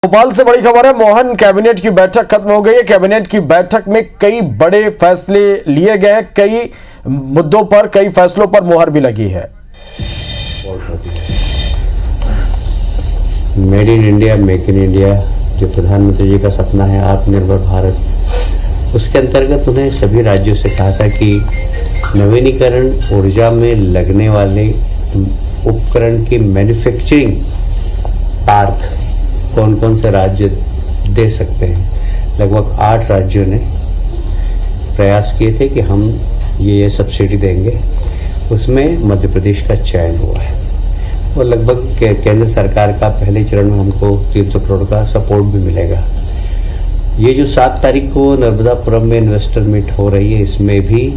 भोपाल से बड़ी खबर है। मोहन कैबिनेट की बैठक खत्म हो गई है। कैबिनेट की बैठक में कई बड़े फैसले लिए गए हैं। कई मुद्दों पर, कई फैसलों पर मुहर भी लगी है। Made in India, make in India, जो प्रधानमंत्री जी का सपना है आत्मनिर्भर भारत, उसके अंतर्गत उन्हें सभी राज्यों से कहा था कि नवीनीकरण ऊर्जा में लगने वाले उपकरण की मैन्युफैक्चरिंग पार्क कौन कौन से राज्य दे सकते हैं। लगभग 8 राज्यों ने प्रयास किए थे कि हम ये सब्सिडी देंगे। उसमें मध्य प्रदेश का चयन हुआ है और लगभग केंद्र सरकार का पहले चरण में हमको 300 करोड़ का सपोर्ट भी मिलेगा। ये जो 7 तारीख को नर्मदापुरम में इन्वेस्टर मीट हो रही है, इसमें भी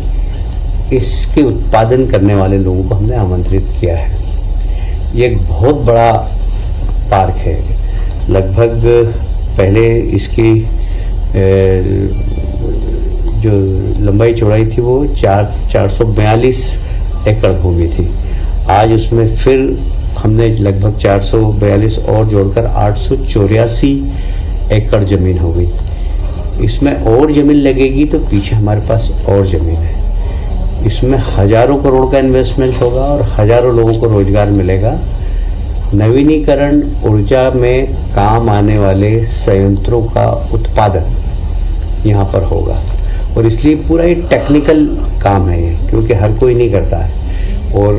इसके उत्पादन करने वाले लोगों को हमने आमंत्रित किया है। ये एक बहुत बड़ा पार्क है। लगभग पहले इसकी जो लंबाई चौड़ाई थी वो 442 एकड़ भूमि थी। आज उसमें फिर हमने लगभग 442 और जोड़कर 884 एकड़ जमीन हो गई। इसमें और जमीन लगेगी तो पीछे हमारे पास और जमीन है। इसमें हजारों करोड़ का इन्वेस्टमेंट होगा और हजारों लोगों को रोजगार मिलेगा। नवीनीकरण ऊर्जा में काम आने वाले संयंत्रों का उत्पादन यहाँ पर होगा और इसलिए पूरा ही टेक्निकल काम है ये, क्योंकि हर कोई नहीं करता है। और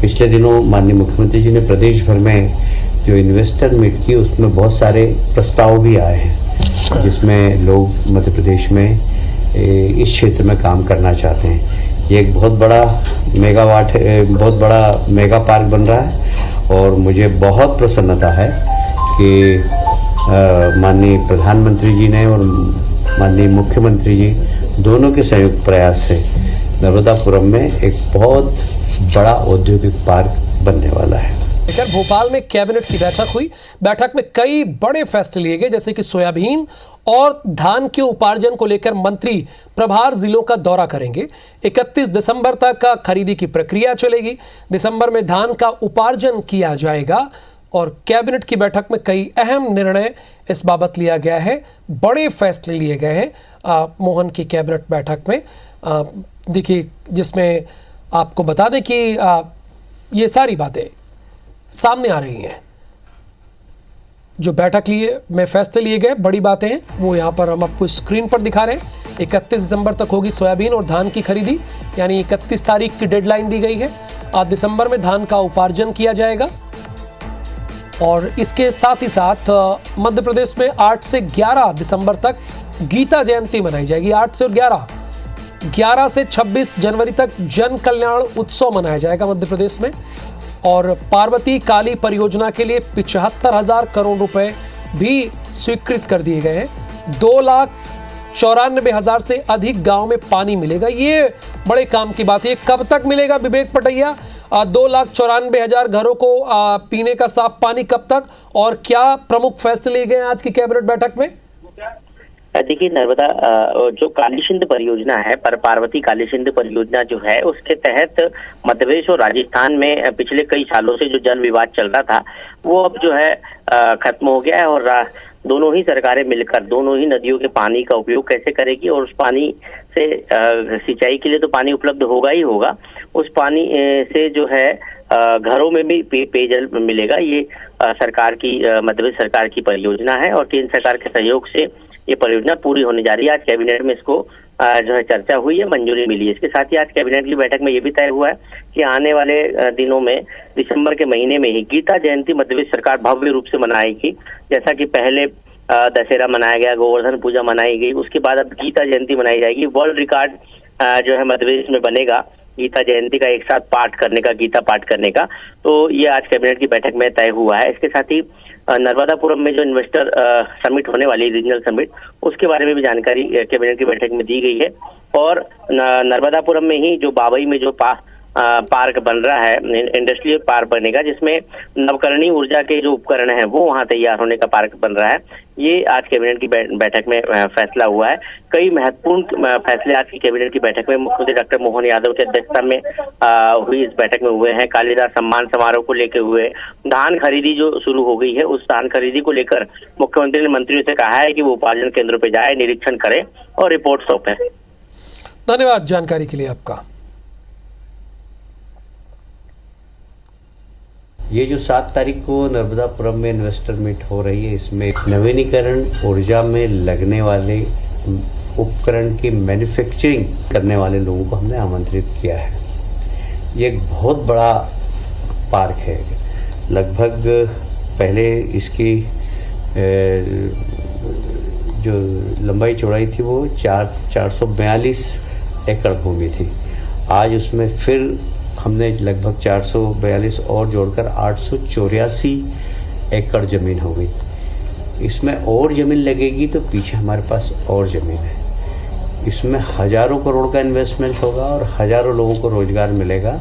पिछले दिनों माननीय मुख्यमंत्री जी ने प्रदेश भर में जो इन्वेस्टर मीट की, उसमें बहुत सारे प्रस्ताव भी आए हैं जिसमें लोग मध्य प्रदेश में इस क्षेत्र में काम करना चाहते हैं। ये एक बहुत बड़ा बहुत बड़ा मेगा पार्क बन रहा है और मुझे बहुत प्रसन्नता है कि माननीय प्रधानमंत्री जी ने और माननीय मुख्यमंत्री जी दोनों के संयुक्त प्रयास से नर्मदापुरम में एक बहुत बड़ा औद्योगिक पार्क बनने वाला है। इधर भोपाल में कैबिनेट की बैठक हुई। बैठक में कई बड़े फैसले लिए गए, जैसे कि सोयाबीन और धान के उपार्जन को लेकर मंत्री प्रभार जिलों का दौरा करेंगे। 31 दिसंबर तक खरीदी की प्रक्रिया चलेगी। दिसंबर में धान का उपार्जन किया जाएगा और कैबिनेट की बैठक में कई अहम निर्णय इस बाबत लिया गया है। बड़े फैसले लिए गए हैं मोहन की कैबिनेट बैठक में। देखिए, जिसमें आपको बता दें कि ये सारी बातें सामने आ रही हैं। जो बैठक में फैसले लिए गए, बड़ी बातें हैं, वो यहाँ पर हम आपको स्क्रीन पर दिखा रहे हैं। 31 दिसंबर तक होगी सोयाबीन और धान की खरीदी, यानी 31 तारीख की डेडलाइन दी गई है। दिसंबर में धान का उपार्जन किया जाएगा और इसके साथ ही साथ मध्य प्रदेश में 8 से 11 दिसंबर तक गीता जयंती मनाई जाएगी। 8 से 11 से 26 जनवरी तक जन कल्याण उत्सव मनाया जाएगा मध्य प्रदेश में। और पार्वती काली परियोजना के लिए 75,000 करोड़ रुपए भी स्वीकृत कर दिए गए हैं। 2,94,000 से अधिक गांव में पानी मिलेगा। ये बड़े काम की बात है। कब तक मिलेगा विवेक पटैया? 2,94,000 घरों को पीने का साफ पानी कब तक, और क्या प्रमुख फैसले लिए गए आज की कैबिनेट बैठक में? देखिए, नर्मदा जो काली सिंध परियोजना है, पार्वती काली सिंध परियोजना जो है, उसके तहत मध्य प्रदेश और राजस्थान में पिछले कई सालों से जो जल विवाद चल रहा था, वो अब जो है खत्म हो गया है। और दोनों ही सरकारें मिलकर दोनों ही नदियों के पानी का उपयोग कैसे करेगी और उस पानी से सिंचाई के लिए तो पानी उपलब्ध होगा ही होगा, उस पानी से जो है घरों में भी पेयजल मिलेगा। ये सरकार की मध्य प्रदेश सरकार की परियोजना है और केंद्र सरकार के सहयोग से ये परियोजना पूरी होने जा रही है। आज कैबिनेट में इसको जो है चर्चा हुई है, मंजूरी मिली है। इसके साथ ही आज कैबिनेट की बैठक में ये भी तय हुआ है कि आने वाले दिनों में दिसंबर के महीने में ही गीता जयंती मध्य प्रदेश सरकार भव्य रूप से मनाएगी। जैसा कि पहले दशहरा मनाया गया, गोवर्धन पूजा मनाई गई, उसके बाद अब गीता जयंती मनाई जाएगी। वर्ल्ड रिकॉर्ड जो है मध्य प्रदेश में बनेगा गीता जयंती का, एक साथ पाठ करने का, गीता पाठ करने का। तो ये आज कैबिनेट की बैठक में तय हुआ है। इसके साथ ही नर्मदापुरम में जो इन्वेस्टर समिट होने वाली है, रीजनल समिट, उसके बारे में भी जानकारी कैबिनेट की बैठक में दी गई है। और नर्मदापुरम में ही जो बाबई में जो पार्क बन रहा है, इंडस्ट्रियल पार्क बनेगा, जिसमें नवकरणीय ऊर्जा के जो उपकरण हैं वो वहाँ तैयार होने का पार्क बन रहा है। ये आज कैबिनेट की बैठक में फैसला हुआ है। कई महत्वपूर्ण फैसले आज की कैबिनेट की बैठक में मुख्यमंत्री डॉक्टर मोहन यादव की अध्यक्षता में हुई इस बैठक में हुए हैं। कालिदास सम्मान समारोह को लेकर हुए, धान खरीदी जो शुरू हो गई है उस धान खरीदी को लेकर मुख्यमंत्री ने मंत्रियों से कहा है कि वो उपार्जन केंद्रों पर जाए, निरीक्षण करें और रिपोर्ट सौंपें। धन्यवाद जानकारी के लिए आपका। ये जो 7 तारीख को नर्मदापुरम में इन्वेस्टर मीट हो रही है, इसमें नवीनीकरण ऊर्जा में लगने वाले उपकरण की मैन्युफैक्चरिंग करने वाले लोगों को हमने आमंत्रित किया है। ये एक बहुत बड़ा पार्क है। लगभग पहले इसकी जो लंबाई चौड़ाई थी वो 442 एकड़ भूमि थी। आज उसमें फिर हमने लगभग 442 और जोड़कर 884 एकड़ जमीन हो गई। इसमें और जमीन लगेगी तो पीछे हमारे पास और जमीन है। इसमें हजारों करोड़ का इन्वेस्टमेंट होगा और हजारों लोगों को रोजगार मिलेगा।